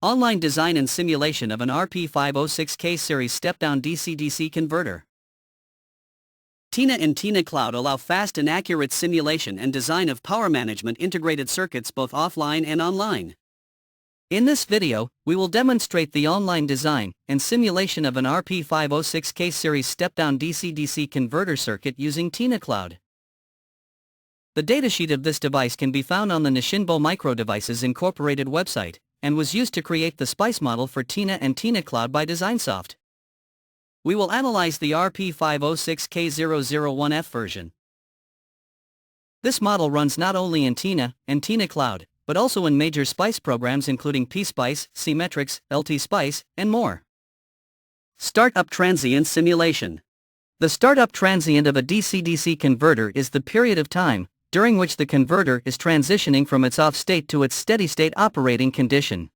Online design and simulation of an RP506K series step-down DC-DC converter. TINA and TINA Cloud allow fast and accurate simulation and design of power management integrated circuits both offline and online. In this video, we will demonstrate the online design and simulation of an RP506K series step-down DC-DC converter circuit using TINA Cloud. The datasheet of this device can be found on the Nishinbo Micro Devices Incorporated website, and was used to create the SPICE model for TINA and TINA Cloud by DesignSoft. We will analyze the RP506K001F version. This model runs not only in TINA and TINA Cloud, but also in major SPICE programs including PSpice, CMetrics, LT-Spice, and more. Startup Transient Simulation. The startup transient of a DC-DC converter is the period of time during which the converter is transitioning from its off-state to its steady-state operating condition.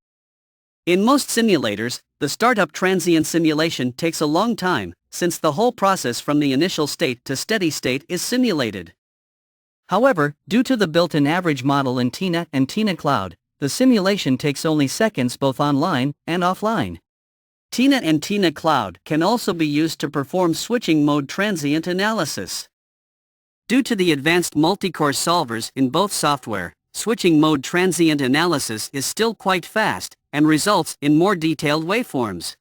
In most simulators, the startup transient simulation takes a long time, since the whole process from the initial state to steady state is simulated. However, due to the built-in average model in TINA and TINA Cloud, the simulation takes only seconds both online and offline. TINA and TINA Cloud can also be used to perform switching mode transient analysis. Due to the advanced multi-core solvers in both software, switching mode transient analysis is still quite fast, and results in more detailed waveforms.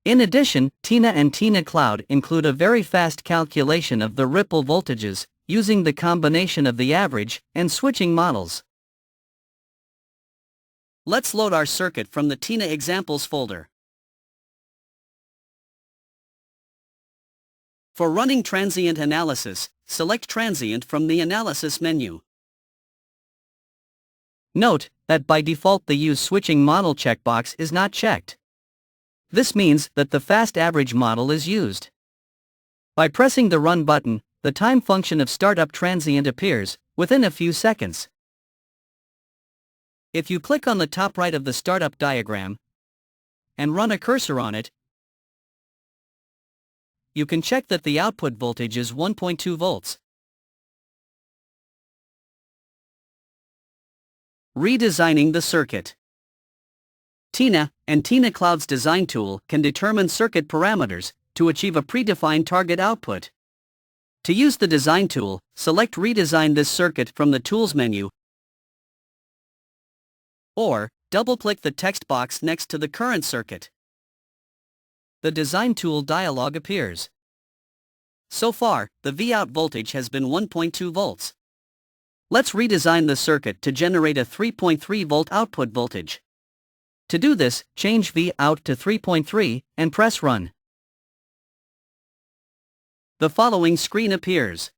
In addition, TINA and TINA Cloud include a very fast calculation of the ripple voltages, using the combination of the average and switching models. Let's load our circuit from the TINA examples folder. For running transient analysis, select Transient from the Analysis menu. Note that by default the Use Switching Model checkbox is not checked. This means that the fast average model is used. By pressing the Run button, the time function of startup transient appears within a few seconds. If you click on the top right of the startup diagram and run a cursor on it, you can check that the output voltage is 1.2 volts. Redesigning the circuit. TINA and TINA Cloud's design tool can determine circuit parameters to achieve a predefined target output. To use the design tool, select Redesign this circuit from the Tools menu, or double-click the text box next to the current circuit. The Design Tool dialog appears. So far, the Vout voltage has been 1.2 volts. Let's redesign the circuit to generate a 3.3 volt output voltage. To do this, change Vout to 3.3 and press Run. The following screen appears.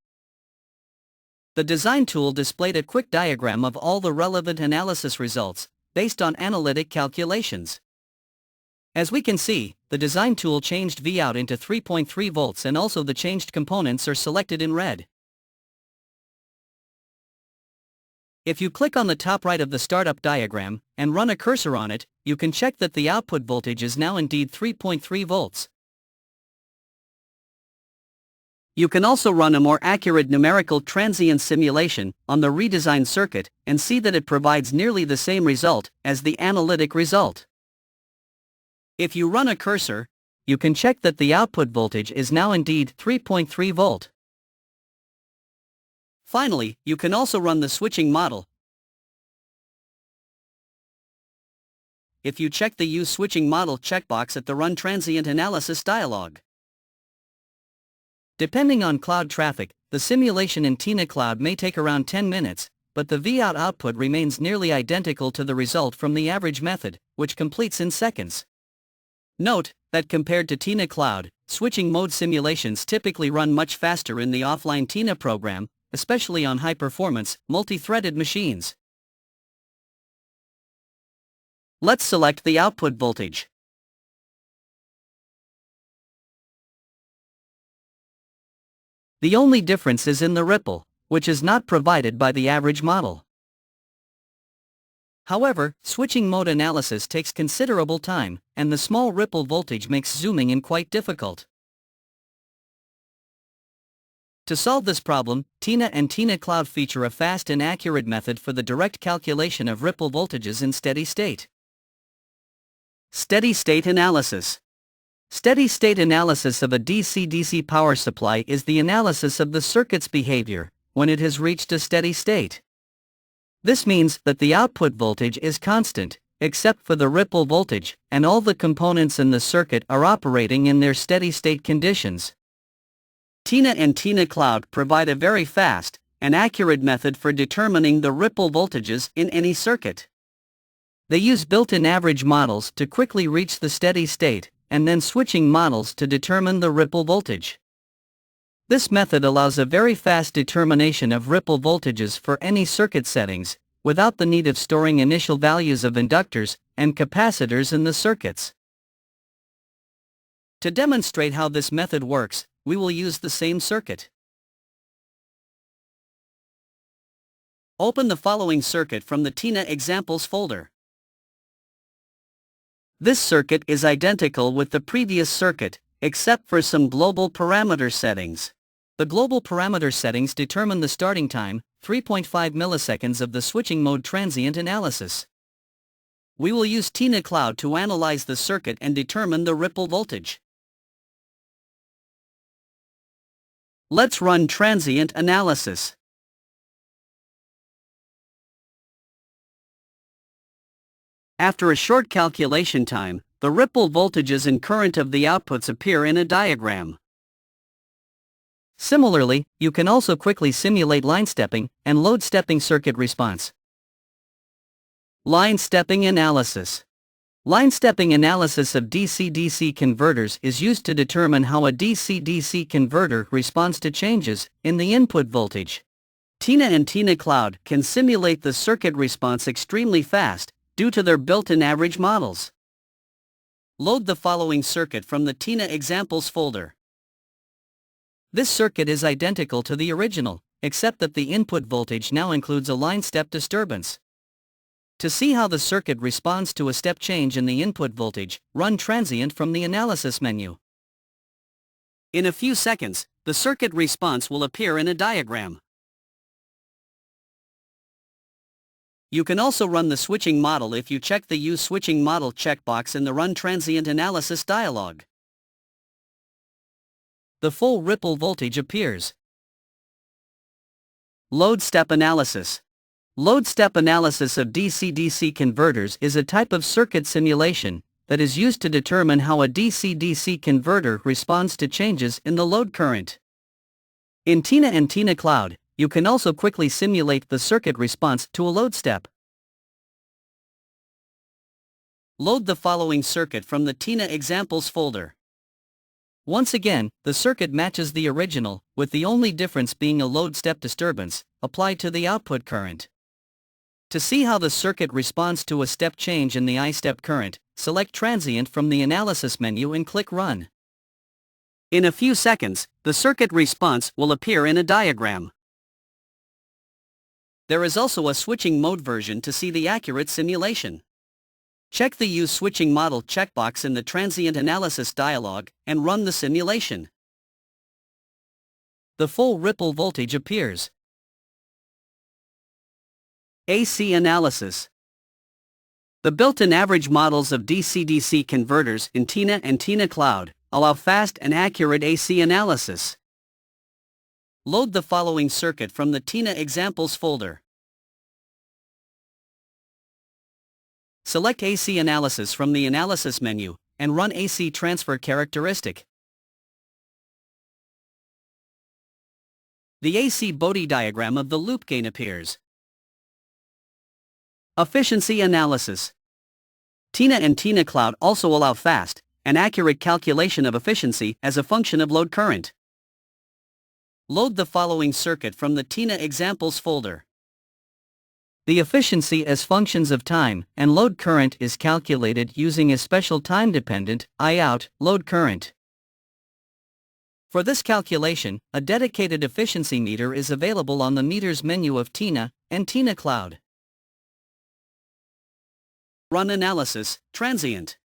The Design Tool displayed a quick diagram of all the relevant analysis results, based on analytic calculations. As we can see, the design tool changed Vout into 3.3 volts and also the changed components are selected in red. If you click on the top right of the startup diagram and run a cursor on it, you can check that the output voltage is now indeed 3.3 volts. You can also run a more accurate numerical transient simulation on the redesigned circuit and see that it provides nearly the same result as the analytic result. If you run a cursor, you can check that the output voltage is now indeed 3.3 volt. Finally, you can also run the switching model. If you check the Use Switching Model checkbox at the Run Transient Analysis dialog. Depending on cloud traffic, the simulation in TINA Cloud may take around 10 minutes, but the Vout output remains nearly identical to the result from the average method, which completes in seconds. Note that compared to TINA Cloud, switching mode simulations typically run much faster in the offline TINA program, especially on high-performance, multi-threaded machines. Let's select the output voltage. The only difference is in the ripple, which is not provided by the average model. However, switching mode analysis takes considerable time, and the small ripple voltage makes zooming in quite difficult. To solve this problem, TINA and TINA Cloud feature a fast and accurate method for the direct calculation of ripple voltages in steady state. Steady-state analysis. Steady-state analysis of a DC-DC power supply is the analysis of the circuit's behavior when it has reached a steady state. This means that the output voltage is constant, except for the ripple voltage, and all the components in the circuit are operating in their steady-state conditions. Tina and Tina Cloud provide a very fast and accurate method for determining the ripple voltages in any circuit. They use built-in average models to quickly reach the steady state, and then switching models to determine the ripple voltage. This method allows a very fast determination of ripple voltages for any circuit settings, without the need of storing initial values of inductors and capacitors in the circuits. To demonstrate how this method works, we will use the same circuit. Open the following circuit from the Tina Examples folder. This circuit is identical with the previous circuit, except for some global parameter settings. The global parameter settings determine the starting time, 3.5 milliseconds of the switching mode transient analysis. We will use Tina Cloud to analyze the circuit and determine the ripple voltage. Let's run transient analysis. After a short calculation time, the ripple voltages and current of the outputs appear in a diagram. Similarly, you can also quickly simulate line stepping and load stepping circuit response. Line stepping analysis. Line stepping analysis of DC-DC converters is used to determine how a DC-DC converter responds to changes in the input voltage. Tina and Tina Cloud can simulate the circuit response extremely fast due to their built-in average models. Load the following circuit from the Tina Examples folder. This circuit is identical to the original, except that the input voltage now includes a line step disturbance. To see how the circuit responds to a step change in the input voltage, run Transient from the Analysis menu. In a few seconds, the circuit response will appear in a diagram. You can also run the switching model if you check the Use Switching Model checkbox in the Run Transient Analysis dialog. The full ripple voltage appears. Load step analysis. Load step analysis of DC-DC converters is a type of circuit simulation that is used to determine how a DC-DC converter responds to changes in the load current. In Tina and Tina Cloud, you can also quickly simulate the circuit response to a load step. Load the following circuit from the Tina Examples folder. Once again, the circuit matches the original, with the only difference being a load step disturbance applied to the output current. To see how the circuit responds to a step change in the I-step current, select Transient from the Analysis menu and click Run. In a few seconds, the circuit response will appear in a diagram. There is also a switching mode version to see the accurate simulation. Check the Use Switching Model checkbox in the Transient Analysis dialog and run the simulation. The full ripple voltage appears. AC analysis. The built-in average models of DC-DC converters in Tina and Tina Cloud allow fast and accurate AC analysis. Load the following circuit from the Tina Examples folder. Select AC analysis from the Analysis menu and run AC transfer characteristic. The AC Bodie diagram of the loop gain appears. Efficiency analysis. Tina and Tina Cloud also allow fast and accurate calculation of efficiency as a function of load current. Load the following circuit from the Tina Examples folder. The efficiency as functions of time and load current is calculated using a special time-dependent I-out load current. For this calculation, a dedicated efficiency meter is available on the Meters menu of Tina and Tina Cloud. Run Analysis, Transient.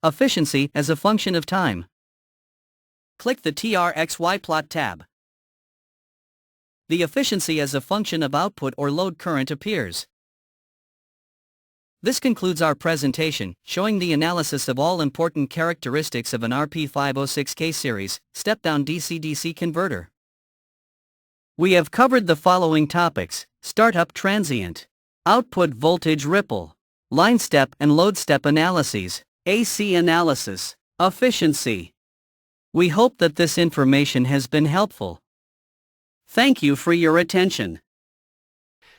Efficiency as a function of time. Click the TRXY plot tab. The efficiency as a function of output or load current appears. This concludes our presentation, showing the analysis of all important characteristics of an RP506K series, step-down DC-DC converter. We have covered the following topics: startup transient, output voltage ripple, line step and load step analyses, AC analysis, efficiency. We hope that this information has been helpful. Thank you for your attention.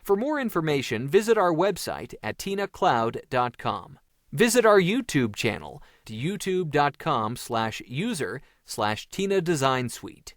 For more information, visit our website at tinacloud.com. Visit our YouTube channel, youtube.com/user/Tina Design Suite.